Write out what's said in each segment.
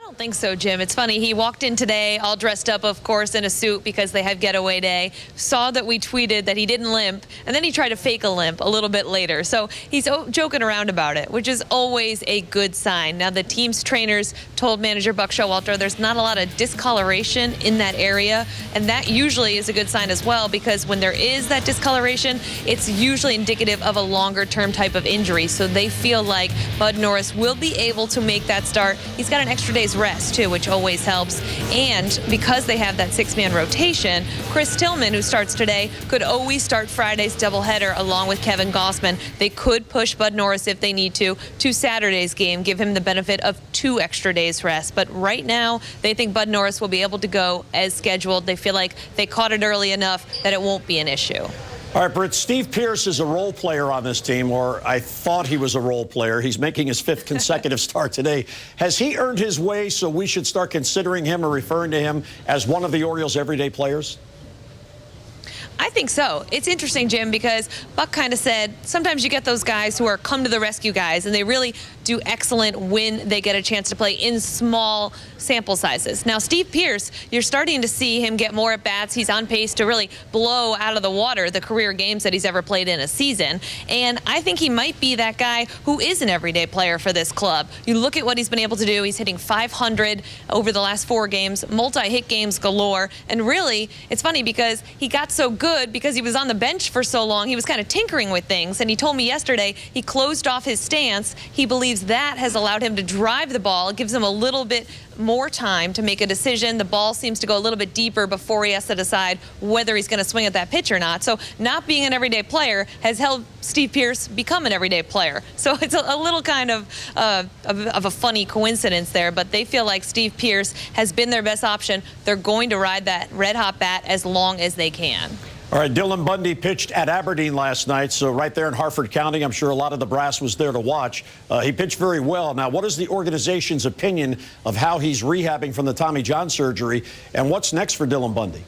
I don't think so, Jim. It's funny. He walked in today all dressed up, of course, in a suit because they have getaway day. Saw that we tweeted that he didn't limp, and then he tried to fake a limp a little bit later. So he's joking around about it, which is always a good sign. Now, the team's trainers told manager Buck Showalter there's not a lot of discoloration in that area, and that usually is a good sign as well, because when there is that discoloration, it's usually indicative of a longer-term type of injury. So they feel like Bud Norris will be able to make that start. He's got an extra day's rest too, which always helps. And because they have that six-man rotation, Chris Tillman, who starts today, could always start Friday's doubleheader along with Kevin Gossman. They could push Bud Norris if they need to Saturday's game, give him the benefit of 2 extra days rest. But right now, they think Bud Norris will be able to go as scheduled. They feel like they caught it early enough that it won't be an issue. All right, Britt, Steve Pearce is a role player on this team, or I thought he was a role player. He's making his 5th consecutive start today. Has he earned his way so we should start considering him or referring to him as one of the Orioles' everyday players? I think so. It's interesting, Jim, because Buck kind of said sometimes you get those guys who are come to the rescue guys, and they really do excellent when they get a chance to play in small sample sizes. Now, Steve Pearce, you're starting to see him get more at-bats. He's on pace to really blow out of the water the career games that he's ever played in a season. And I think he might be that guy who is an everyday player for this club. You look at what he's been able to do. He's hitting .500 over the last 4 games, multi-hit games galore. And really, it's funny because he got so good because he was on the bench for so long. He was kind of tinkering with things. And he told me yesterday he closed off his stance. He believes that has allowed him to drive the ball. It gives him a little bit more time to make a decision. The ball seems to go a little bit deeper before he has to decide whether he's going to swing at that pitch or not. So not being an everyday player has helped Steve Pearce become an everyday player. So it's a little kind of a funny coincidence there, but they feel like Steve Pearce has been their best option. They're going to ride that red-hot bat as long as they can. All right, Dylan Bundy pitched at Aberdeen last night, so right there in Harford County. I'm sure a lot of the brass was there to watch. He pitched very well. Now, what is the organization's opinion of how he's rehabbing from the Tommy John surgery, and what's next for Dylan Bundy?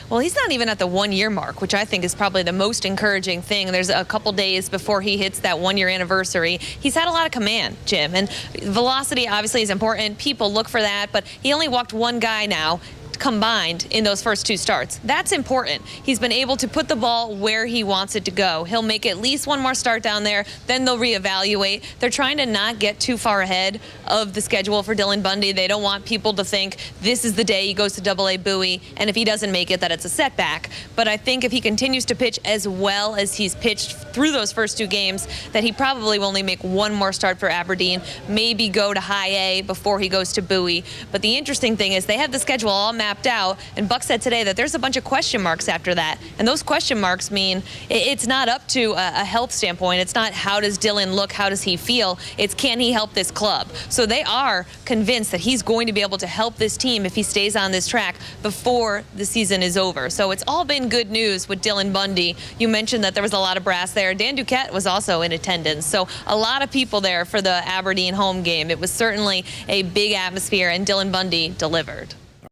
Well, he's not even at the 1-year mark, which I think is probably the most encouraging thing. There's a couple days before he hits that 1-year anniversary. He's had a lot of command, Jim, and velocity obviously is important. People look for that, but he only walked 1 guy now combined in those first 2 starts. That's important. He's been able to put the ball where he wants it to go. He'll make at least 1 more start down there, then they'll reevaluate. They're trying to not get too far ahead of the schedule for Dylan Bundy. They don't want people to think this is the day he goes to Double-A Bowie, and if he doesn't make it, that it's a setback. But I think if he continues to pitch as well as he's pitched through those first 2 games, that he probably will only make 1 more start for Aberdeen, maybe go to High A before he goes to Bowie. But the interesting thing is they have the schedule all mapped out, and Buck said today that there's a bunch of question marks after that, and those question marks mean it's not up to a health standpoint. It's not how does Dylan look, how does he feel, it's can he help this club. So they are convinced that he's going to be able to help this team if he stays on this track before the season is over. So it's all been good news with Dylan Bundy. You mentioned that there was a lot of brass there. Dan Duquette was also in attendance, so a lot of people there for the Aberdeen home game. It was certainly a big atmosphere, and Dylan Bundy delivered.